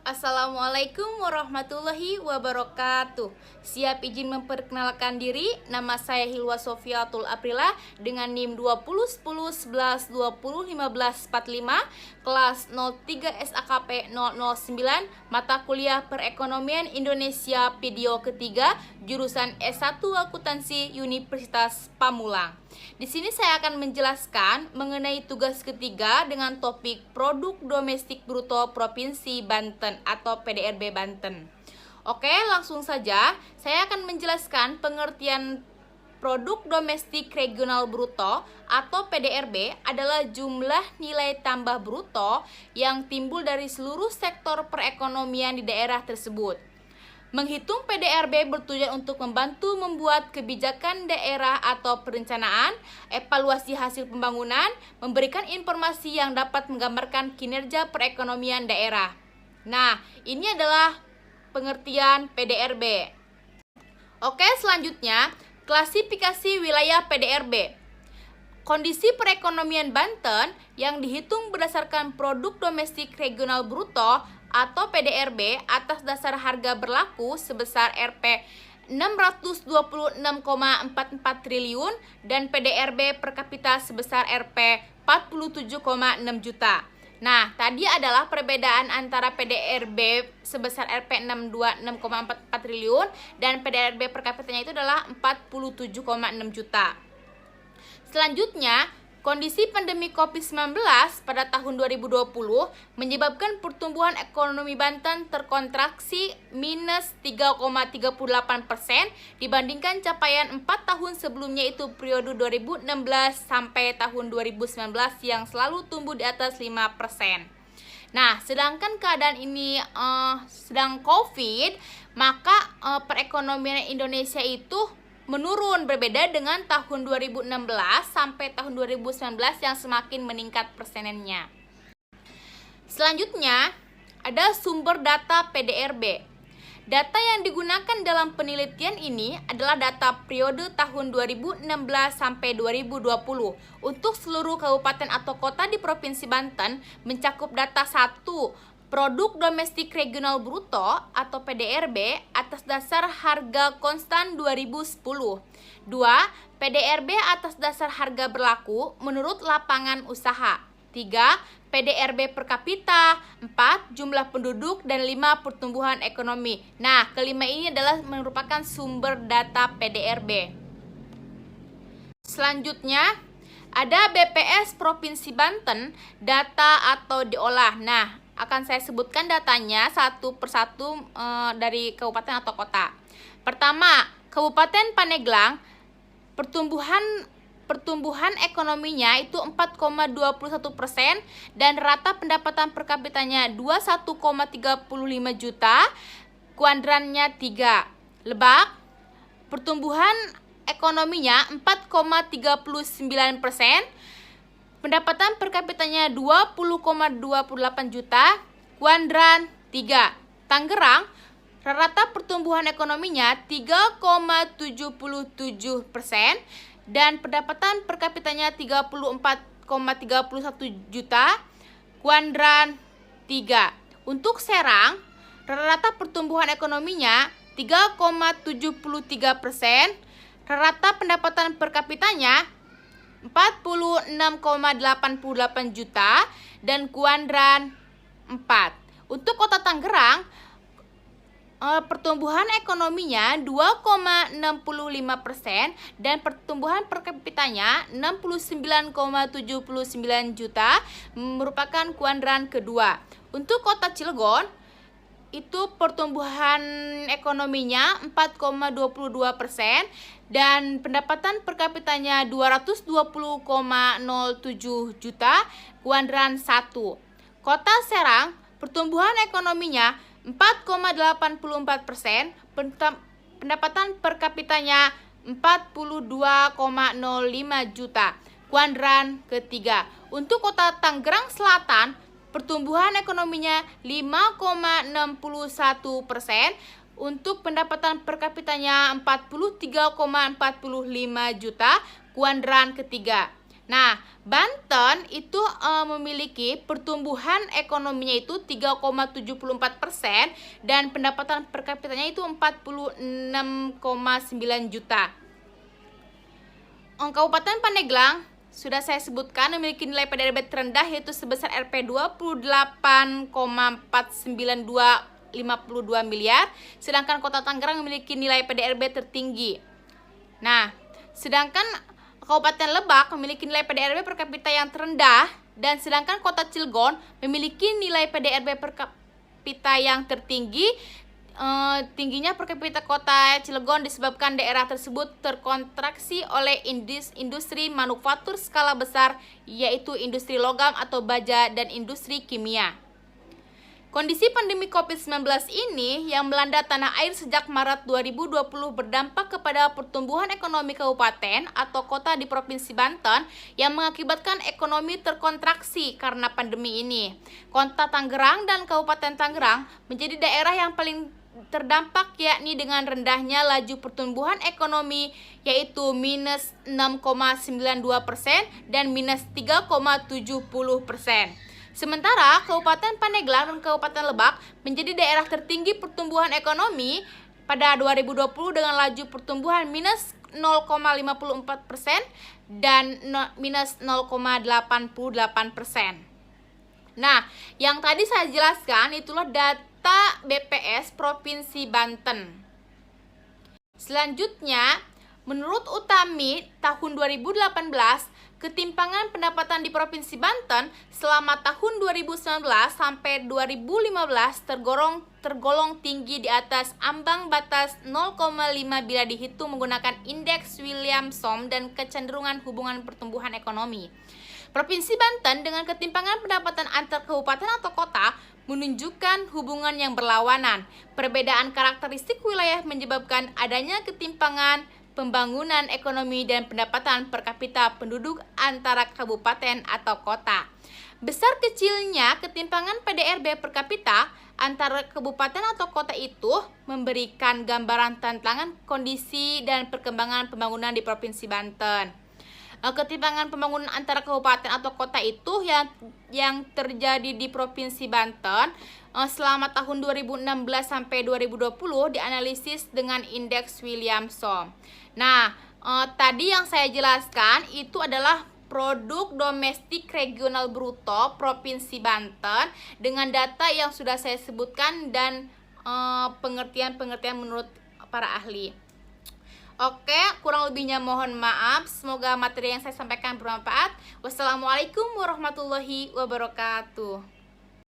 Assalamualaikum warahmatullahi wabarakatuh. Siap izin memperkenalkan diri. Nama saya Hilwa Sofiatul Aprila dengan NIM 20 10 11 20 15 45, kelas 03 SAKP 009, mata kuliah Perekonomian Indonesia video ketiga, jurusan S1 Akuntansi Universitas Pamulang. Di sini saya akan menjelaskan mengenai tugas ketiga dengan topik Produk Domestik Bruto Provinsi Banten atau PDRB Banten. Oke, langsung saja saya akan menjelaskan pengertian Produk Domestik Regional Bruto atau PDRB adalah jumlah nilai tambah bruto yang timbul dari seluruh sektor perekonomian di daerah tersebut. Menghitung PDRB bertujuan untuk membantu membuat kebijakan daerah atau perencanaan, evaluasi hasil pembangunan, memberikan informasi yang dapat menggambarkan kinerja perekonomian daerah. Nah, ini adalah pengertian PDRB. Oke, selanjutnya, klasifikasi wilayah PDRB. Kondisi perekonomian Banten yang dihitung berdasarkan Produk Domestik Regional Bruto atau PDRB atas dasar harga berlaku sebesar Rp 626,44 triliun dan PDRB per kapita sebesar Rp 47,6 juta. Nah, tadi adalah perbedaan antara PDRB sebesar Rp 626,44 triliun dan PDRB per kapitanya itu adalah 47,6 juta. Selanjutnya, kondisi pandemi COVID-19 pada tahun 2020 menyebabkan pertumbuhan ekonomi Banten terkontraksi minus 3,38% dibandingkan capaian 4 tahun sebelumnya, itu periode 2016 sampai tahun 2019 yang selalu tumbuh di atas 5%. Nah, sedangkan keadaan ini sedang COVID, maka perekonomian Indonesia itu menurun, berbeda dengan tahun 2016 sampai tahun 2019 yang semakin meningkat persenennya. Selanjutnya, ada sumber data PDRB. Data yang digunakan dalam penelitian ini adalah data periode tahun 2016 sampai 2020 untuk seluruh kabupaten atau kota di Provinsi Banten, mencakup data 1. Produk Domestik Regional Bruto atau PDRB atas dasar harga konstan 2010. 2. PDRB atas dasar harga berlaku menurut lapangan usaha. 3. PDRB per kapita. 4. Jumlah penduduk. Dan 5. Pertumbuhan ekonomi. Nah, kelima ini adalah merupakan sumber data PDRB. Selanjutnya, ada BPS Provinsi Banten, data atau diolah. Nah, akan saya sebutkan datanya satu persatu dari kabupaten atau kota. Pertama, Kabupaten Pandeglang, pertumbuhan ekonominya itu 4,21% dan rata pendapatan per kapitanya 21,35 juta, kuadrannya 3. Lebak, pertumbuhan ekonominya 4,39%, pendapatan per kapitanya 20,28 juta, kuadran 3. Tangerang, rata pertumbuhan ekonominya 3,77% dan pendapatan per kapitanya 34,31 juta, kuadran 3. Untuk Serang, rata pertumbuhan ekonominya 3,73%, rata pendapatan per kapitanya 46,88 juta dan kuadran 4. Untuk kota Tangerang, pertumbuhan ekonominya 2,65% dan pertumbuhan per kapitanya 69,79 juta, merupakan kuadran kedua. Untuk kota Cilegon, itu pertumbuhan ekonominya 4,22% dan pendapatan per kapitanya 220,07 juta, kuadran 1. Kota Serang, pertumbuhan ekonominya 4,84%, pendapatan per kapitanya 42,05 juta, kuadran ketiga. Untuk kota Tangerang Selatan, pertumbuhan ekonominya 5,61%, untuk pendapatan per kapitanya 43,45 juta, kuadran ketiga. Nah, Banten itu memiliki pertumbuhan ekonominya itu 3,74% dan pendapatan per kapitanya itu 46,9 juta. Kabupaten Pandeglang sudah saya sebutkan memiliki nilai PDRB terendah yaitu sebesar Rp 28,49252 miliar, sedangkan Kota Tangerang memiliki nilai PDRB tertinggi. Nah, sedangkan Kabupaten Lebak memiliki nilai PDRB per kapita yang terendah, dan sedangkan Kota Cilegon memiliki nilai PDRB per kapita yang tertinggi. Tingginya per kapita Kota Cilegon disebabkan daerah tersebut terkontraksi oleh industri manufaktur skala besar, yaitu industri logam atau baja dan industri kimia. Kondisi pandemi COVID-19 ini yang melanda tanah air sejak Maret 2020 berdampak kepada pertumbuhan ekonomi kabupaten atau kota di Provinsi Banten yang mengakibatkan ekonomi terkontraksi karena pandemi ini. Kota Tangerang dan Kabupaten Tangerang menjadi daerah yang paling terdampak, yakni dengan rendahnya laju pertumbuhan ekonomi yaitu minus 6,92% dan minus 3,70%. Sementara Kabupaten Pandeglang dan Kabupaten Lebak menjadi daerah tertinggi pertumbuhan ekonomi pada 2020 dengan laju pertumbuhan minus 0,54% dan minus 0,88%. Nah, yang tadi saya jelaskan itulah data BPS Provinsi Banten. Selanjutnya, menurut Utami tahun 2018, ketimpangan pendapatan di Provinsi Banten selama tahun 2019 sampai 2015 tergolong tinggi di atas ambang batas 0,5 bila dihitung menggunakan indeks Williamson dan kecenderungan hubungan pertumbuhan ekonomi. Provinsi Banten dengan ketimpangan pendapatan antar kabupaten atau kota menunjukkan hubungan yang berlawanan. Perbedaan karakteristik wilayah menyebabkan adanya ketimpangan pembangunan ekonomi dan pendapatan per kapita penduduk antara kabupaten atau kota. Besar kecilnya ketimpangan PDRB per kapita antara kabupaten atau kota itu memberikan gambaran tantangan kondisi dan perkembangan pembangunan di Provinsi Banten. Ketimpangan pembangunan antara kabupaten atau kota itu yang terjadi di Provinsi Banten selama tahun 2016 sampai 2020 dianalisis dengan indeks Williamson. Nah, tadi yang saya jelaskan itu adalah produk domestik regional bruto Provinsi Banten dengan data yang sudah saya sebutkan dan pengertian-pengertian menurut para ahli. Oke, kurang lebihnya mohon maaf. Semoga materi yang saya sampaikan bermanfaat. Wassalamualaikum warahmatullahi wabarakatuh.